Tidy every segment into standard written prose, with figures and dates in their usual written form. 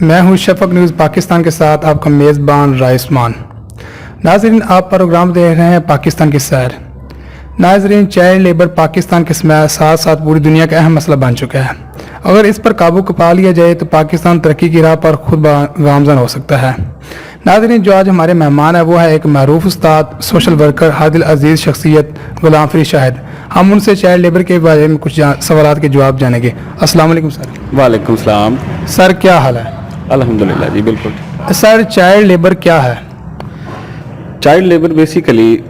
मैं हूं शफक न्यूज़ पाकिस्तान के साथ आपका मेज़बान राइसमान। नाजरीन, आप प्रोग्राम देख रहे हैं पाकिस्तान की सैर। नाजरीन, चाइल्ड लेबर पाकिस्तान के साथ साथ पूरी दुनिया का अहम मसला बन चुका है। अगर इस पर काबू पा लिया जाए तो पाकिस्तान तरक्की की राह पर खुद गामजन हो सकता है। नाजरीन, जो आज हमारे मेहमान है वो है एक मरूफ उस्ताद, सोशल वर्कर, हादिल अजीज़ शख्सियत गुलाम फरीद शाहिद। हम उनसे चाइल्ड लेबर के बारे में कुछ सवालात के जवाब जानेंगे। अस्सलाम वालेकुम सर। वालेकुम सलाम। सर, क्या हाल है? अल्हम्दुलिल्लाह जी, बिल्कुल। सर, चाइल्ड लेबर क्या है? चाइल्ड लेबर बेसिकली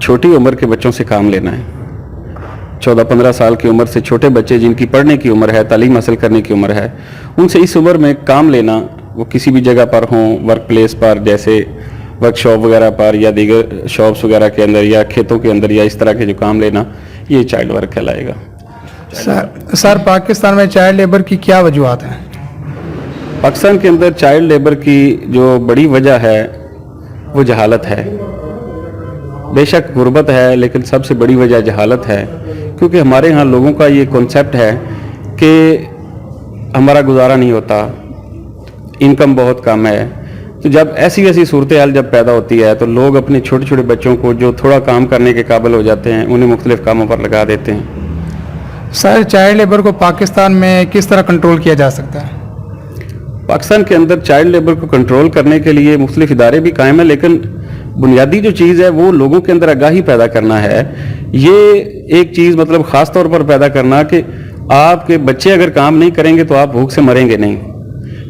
छोटी उम्र के बच्चों से काम लेना है। 14-15 साल की उम्र से छोटे बच्चे जिनकी पढ़ने की उम्र है, तालीम हासिल करने की उम्र है, उनसे इस उम्र में काम लेना, वो किसी भी जगह पर हों, वर्क प्लेस पर, जैसे वर्कशॉप वगैरह पर या दीगर शॉप्स वगैरह के अंदर या खेतों के अंदर, या इस तरह के जो काम लेना, ये चाइल्ड वर्क कहलाएगा। सर, पाकिस्तान में चाइल्ड लेबर की क्या वजूहत हैं? पाकिस्तान के अंदर चाइल्ड लेबर की जो बड़ी वजह है वो जहालत है। बेशक गुर्बत है, लेकिन सबसे बड़ी वजह जहालत है, क्योंकि हमारे यहाँ लोगों का ये कॉन्सेप्ट है कि हमारा गुजारा नहीं होता, इनकम बहुत कम है। तो जब ऐसी सूरत हाल जब पैदा होती है तो लोग अपने छोटे छोटे बच्चों को जो थोड़ा काम करने के काबिल हो जाते हैं, उन्हें मुख्तलिफ कामों पर लगा देते हैं। सर, चाइल्ड लेबर को पाकिस्तान में किस तरह कंट्रोल किया जा सकता है? पाकिस्तान के अंदर चाइल्ड लेबर को कंट्रोल करने के लिए मुख्तलिफ इदारे भी कायम है, लेकिन बुनियादी जो चीज़ है वो लोगों के अंदर आगाही पैदा करना है। ये एक चीज़ मतलब ख़ास तौर पर पैदा करना कि आपके बच्चे अगर काम नहीं करेंगे तो आप भूख से मरेंगे नहीं।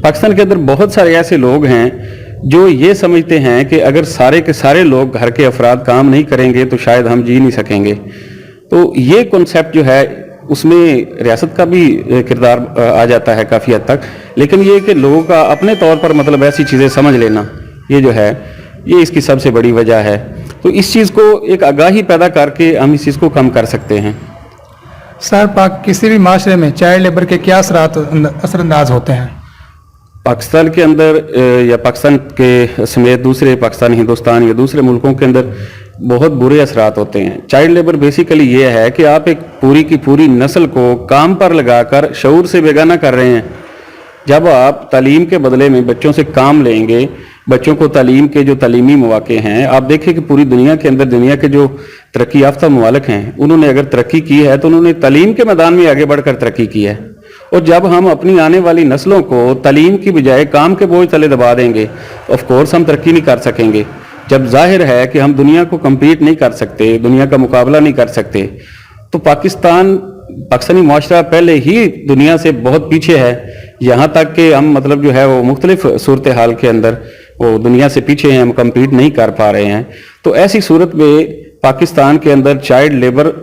पाकिस्तान के अंदर बहुत सारे ऐसे लोग हैं जो ये समझते हैं कि अगर सारे के सारे लोग, घर के अफराद काम नहीं करेंगे तो शायद हम जी नहीं सकेंगे। तो ये कॉन्सेप्ट जो है उसमें रियासत का भी किरदार आ जाता है काफ़ी हद तक, लेकिन ये कि लोगों का अपने तौर पर मतलब ऐसी चीज़ें समझ लेना, ये जो है ये इसकी सबसे बड़ी वजह है। तो इस चीज़ को एक आगाही पैदा करके हम इस चीज़ को कम कर सकते हैं। सर, किसी भी माशरे में चाइल्ड लेबर के क्या असरअंदाज होते हैं? पाकिस्तान के अंदर या पाकिस्तान के समेत दूसरे पाकिस्तान, हिंदुस्तान या दूसरे मुल्कों के अंदर बहुत बुरे असरात होते हैं। चाइल्ड लेबर बेसिकली ये है कि आप एक पूरी की पूरी नस्ल को काम पर लगाकर शऊर से बेगाना कर रहे हैं। जब आप तालीम के बदले में बच्चों से काम लेंगे, बच्चों को तालीम के जो तालीमी मौके हैं, आप देखें कि पूरी दुनिया के अंदर दुनिया के जो तरक्की याफ्ता ममालिक हैं, उन्होंने अगर तरक्की की है तो उन्होंने तालीम के मैदान में आगे बढ़कर तरक्की की है। और जब हम अपनी आने वाली नस्लों को तालीम की बजाय काम के बोझ तले दबा देंगे, ऑफ कोर्स हम तरक्की नहीं कर सकेंगे। जब जाहिर है कि हम दुनिया को कम्पीट नहीं कर सकते, दुनिया का मुकाबला नहीं कर सकते, तो पाकिस्तानी माशरा पहले ही दुनिया से बहुत पीछे है। यहाँ तक कि हम मतलब जो है वो मुख्तलिफ सूरत हाल के अंदर वो दुनिया से पीछे हैं, हम कम्पीट नहीं कर पा रहे हैं। तो ऐसी सूरत में पाकिस्तान के अंदर चाइल्ड लेबर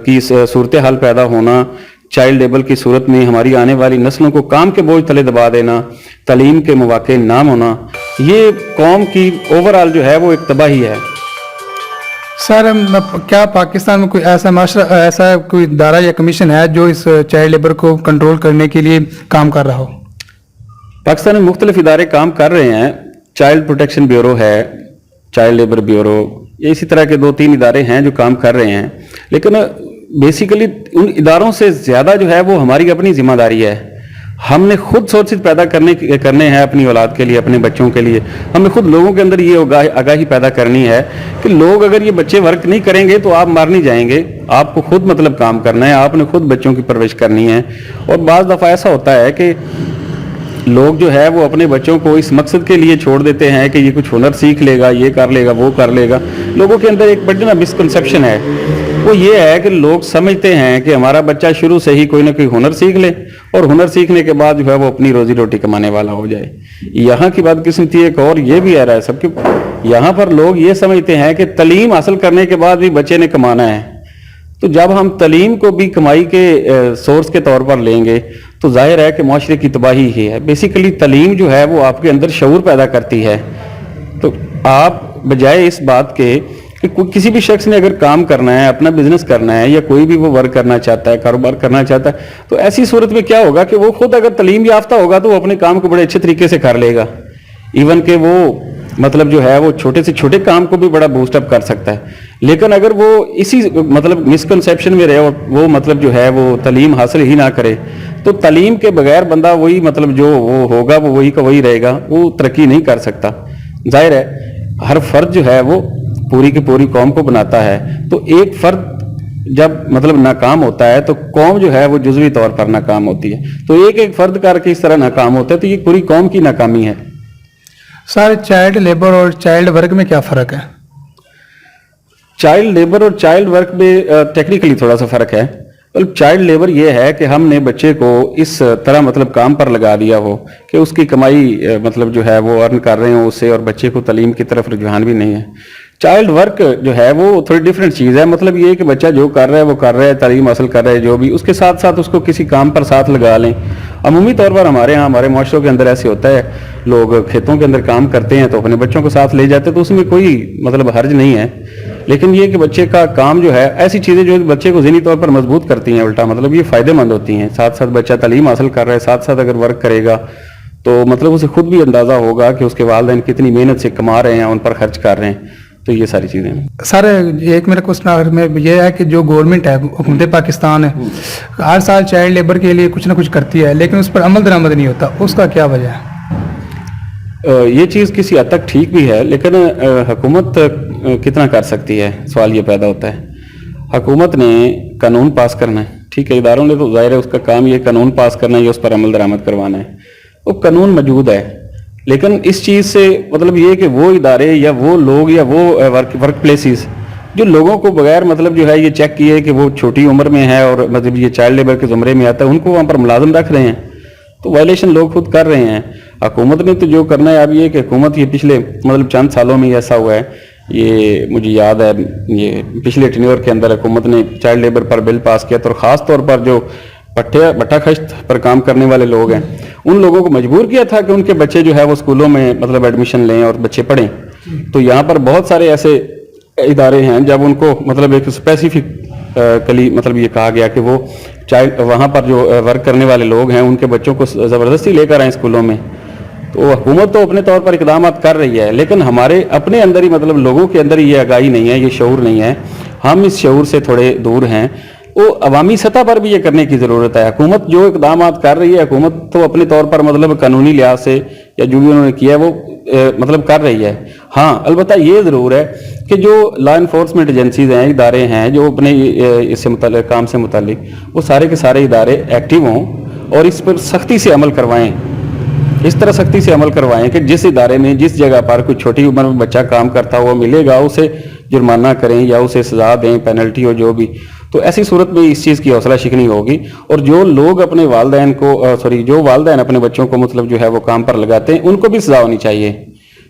की सूरत हाल पैदा होना, चाइल्ड लेबर की सूरत में हमारी आने वाली नस्लों को काम के बोझ तले दबा देना, तालीम के मौके ना होना, ये कौम की ओवरऑल जो है वो एक तबाही है। सर, क्या पाकिस्तान में कोई ऐसा माशरा, ऐसा कोई इदारा या कमीशन है जो इस चाइल्ड लेबर को कंट्रोल करने के लिए काम कर रहा हो? पाकिस्तान में मुख्तलिफ इदारे काम कर रहे हैं। चाइल्ड प्रोटेक्शन ब्यूरो है, चाइल्ड लेबर ब्यूरो, ये इसी तरह के 2-3 इदारे हैं जो काम कर रहे हैं। लेकिन बेसिकली उन इदारों से ज़्यादा जो है वो हमारी अपनी जिम्मेदारी है। हमने खुद सोर्सेज पैदा करने हैं अपनी औलाद के लिए, अपने बच्चों के लिए। हमने खुद लोगों के अंदर ये आगाही पैदा करनी है कि लोग अगर ये बच्चे वर्क नहीं करेंगे तो आप मार नहीं जाएंगे। आपको खुद मतलब काम करना है, आपने खुद बच्चों की परवरिश करनी है। और बाज़ दफ़ा ऐसा होता है कि लोग जो है वो अपने बच्चों को इस मकसद के लिए छोड़ देते हैं कि ये कुछ हुनर सीख लेगा, ये कर लेगा, वो कर लेगा। लोगों के अंदर एक बड़ी ना मिसकंसेप्शन है, वो ये है कि लोग समझते हैं कि हमारा बच्चा शुरू से ही कोई ना कोई हुनर सीख ले और हुनर सीखने के बाद जो है वो अपनी रोजी रोटी कमाने वाला हो जाए। यहाँ की बदकिस्मती एक और ये भी आ रहा है सबके, यहाँ पर लोग ये समझते हैं कि तालीम हासिल करने के बाद भी बच्चे ने कमाना है। तो जब हम तालीम को भी कमाई के सोर्स के तौर पर लेंगे तो जाहिर है कि माशरे की तबाही ही है। बेसिकली तालीम जो है वो आपके अंदर शऊर पैदा करती है। तो आप बजाय इस बात के कि किसी भी शख्स ने अगर काम करना है, अपना बिजनेस करना है, या कोई भी वो वर्क करना चाहता है, कारोबार करना चाहता है, तो ऐसी सूरत में क्या होगा कि वो खुद अगर तालीम याफ्ता होगा तो वो अपने काम को बड़े अच्छे तरीके से कर लेगा। इवन कि वो मतलब जो है वो छोटे से छोटे काम को भी बड़ा बूस्ट अप कर सकता है। लेकिन अगर वो इसी मतलब मिसकंसेप्शन में रहे और वो मतलब जो है वो तालीम हासिल ही ना करे, तो तालीम के बगैर बंदा वही मतलब जो वो होगा वो वही का वही रहेगा, वो तरक्की नहीं कर सकता। जाहिर है हर फर्द जो है वो पूरी की पूरी कौम को बनाता है, तो एक फर्द जब मतलब नाकाम होता है तो कौम जो है वो जुज़वी तौर पर नाकाम होती है। तो एक एक फर्द करके इस तरह नाकाम होता है तो ये पूरी कौम की नाकामी है। सर, चाइल्ड लेबर और चाइल्ड वर्क में क्या फ़र्क है? चाइल्ड लेबर और चाइल्ड वर्क में टेक्निकली थोड़ा सा फर्क है। मतलब चाइल्ड लेबर ये है कि हमने बच्चे को इस तरह मतलब काम पर लगा दिया हो कि उसकी कमाई मतलब जो है वो अर्न कर रहे हो उससे, और बच्चे को तालीम की तरफ रुझान भी नहीं है। चाइल्ड वर्क जो है वो थोड़ी डिफरेंट चीज़ है। मतलब ये कि बच्चा जो कर रहा है वो कर रहा है, तालीम हासिल कर रहा है जो भी, उसके साथ साथ उसको किसी काम पर साथ लगा लें। अमूमी तौर पर हमारे यहाँ हमारे माशरों के अंदर ऐसे होता है, लोग खेतों के अंदर काम करते हैं तो अपने बच्चों को साथ ले जाते हैं, तो उसमें कोई मतलब हर्ज नहीं है। लेकिन ये कि बच्चे का काम जो है, ऐसी चीज़ें जो बच्चे को ज़हनी तौर पर मजबूत करती हैं, उल्टा मतलब ये फ़ायदेमंद होती हैं। साथ साथ बच्चा तालीम हासिल कर रहा है, साथ साथ अगर वर्क करेगा तो मतलब उसे खुद भी अंदाज़ा होगा कि उसके वालिदैन कितनी मेहनत से कमा रहे हैं, उन पर खर्च कर रहे हैं। तो ये सारी चीज़ें हैं। सर, एक मेरा क्वेश्चन में ये है कि जो गवर्नमेंट है, हुकूमत पाकिस्तान है, हर साल चाइल्ड लेबर के लिए कुछ ना कुछ करती है, लेकिन उस पर अमल दरामद नहीं होता, उसका क्या वजह है? ये चीज़ किसी हद तक ठीक भी है, लेकिन हुकूमत कितना कर सकती है, सवाल ये पैदा होता है। हुकूमत ने कानून पास करना है, ठीक है, इदारों ने तो ज़ाहिर है उसका काम ये कानून पास करना है, ये उस पर अमल दरामद करवाना है। वो कानून मौजूद है, लेकिन इस चीज़ से मतलब ये कि वो इदारे या वो लोग या वो वर्क प्लेसेस जो लोगों को बगैर मतलब जो है ये चेक किए कि वो छोटी उम्र में है और मतलब ये चाइल्ड लेबर के ज़ुमरे में आता है, उनको वहाँ पर मुलाजिम रख रहे हैं, तो वायलेशन लोग खुद कर रहे हैं। हुकूमत ने तो जो करना है अब ये कि हुकूमत ये पिछले मतलब चंद सालों में ऐसा हुआ है, ये मुझे याद है ये पिछले टेन्योर के अंदर हुकूमत ने चाइल्ड लेबर पर बिल पास किया, तो ख़ास तौर पर जो भट्टा खश्त पर काम करने वाले लोग हैं उन लोगों को मजबूर किया था कि उनके बच्चे जो है वो स्कूलों में मतलब एडमिशन लें और बच्चे पढ़ें। तो यहाँ पर बहुत सारे ऐसे इदारे हैं जब उनको मतलब एक स्पेसिफिक कली मतलब ये कहा गया कि वो चाइल्ड वहाँ पर जो वर्क करने वाले लोग हैं उनके बच्चों को ज़बरदस्ती लेकर आए स्कूलों में। तो हुकूमत तो अपने तौर पर इकदाम कर रही है, लेकिन हमारे अपने अंदर ही मतलब लोगों के अंदर ये आगाही नहीं है, ये शऊर नहीं है, हम इस शऊर से थोड़े दूर हैं। वो अवामी सतह पर भी ये करने की ज़रूरत है। हुकूमत जो इकदाम कर रही है, हुकूमत तो अपने तौर पर मतलब कानूनी लिहाज से या जो भी उन्होंने किया है वो मतलब कर रही है। हाँ, अलबत्ता ये ज़रूर है कि जो लॉ इन्फोर्समेंट एजेंसीज हैं, इदारे हैं जो अपने इससे मुताल्लिक़ काम से मुताल्लिक़, वो सारे के सारे इदारे एक्टिव हों और इस पर सख्ती से अमल करवाएं। इस तरह सख्ती से अमल करवाएं कि जिस इदारे में जिस जगह पर कोई छोटी उम्र में बच्चा काम करता हुआ मिलेगा उसे जुर्माना करें या उसे सज़ा दें, पेनल्टी हो जो भी। तो ऐसी सूरत में इस चीज़ की हौसला शिकनी होगी, और जो लोग अपने वालिदैन को जो वालिदैन अपने बच्चों को मतलब जो है वो काम पर लगाते हैं उनको भी सज़ा होनी चाहिए।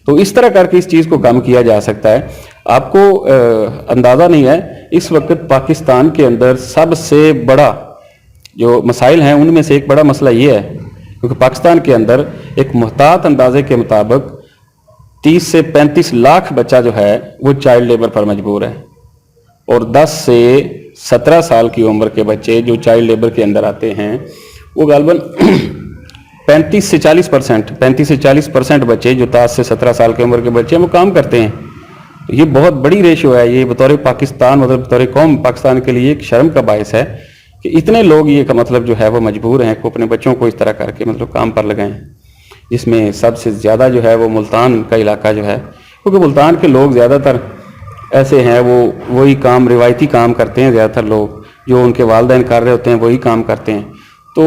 तो इस तरह करके इस चीज़ को कम किया जा सकता है। आपको अंदाज़ा नहीं है, इस वक्त पाकिस्तान के अंदर सबसे बड़ा जो मसाइल हैं उनमें से एक बड़ा मसला ये है, क्योंकि पाकिस्तान के अंदर एक मुहतात अंदाजे के मुताबिक 30 से 35 लाख बच्चा जो है वो चाइल्ड लेबर पर मजबूर है, और 10 से 17 साल की उम्र के बच्चे जो चाइल्ड लेबर के अंदर आते हैं वो गालबन 35 से 40% बच्चे जो 10 से 17 साल की उम्र के बच्चे हैं वो काम करते हैं। तो ये बहुत बड़ी रेशो है। ये बतौर पाकिस्तान मतलब बतौर कौम पाकिस्तान के लिए एक शर्म का बायस है कि इतने लोग ये का मतलब जो है वो मजबूर हैं कि अपने बच्चों को इस तरह करके मतलब काम पर लगाएं, जिसमें सबसे ज़्यादा जो है वो मुल्तान का इलाका जो है, क्योंकि मुल्तान के लोग ज़्यादातर ऐसे हैं वो वही काम रिवायती काम करते हैं, ज़्यादातर लोग जो उनके वालिदैन कर रहे होते हैं वही काम करते हैं। तो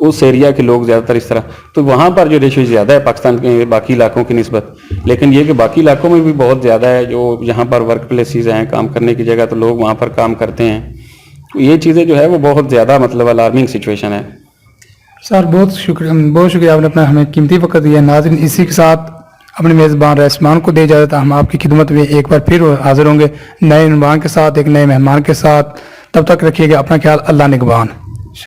उस एरिया के लोग ज़्यादातर इस तरह, तो वहाँ पर जो रेशो ज़्यादा है पाकिस्तान के बाकी इलाकों की निस्बत। लेकिन ये कि बाकी इलाकों में भी बहुत ज़्यादा है जो यहाँ पर वर्क प्लेसेस हैं, काम करने की जगह, तो लोग वहाँ पर काम करते हैं। ये चीज़ें जो है वो बहुत ज़्यादा मतलब अलार्मिंग सिचुएशन है। सर, बहुत शुक्रिया आपने अपना हमें कीमती वक्त दिया। नाज़रीन, इसी के साथ अपने मेज़बान राइसमान को दे इजाज़त। हम आपकी खिदमत में एक बार फिर हाजिर होंगे नए मेहमान के साथ, एक नए मेहमान के साथ। तब तक रखिएगा अपना ख्याल। अल्लाह निगहबान।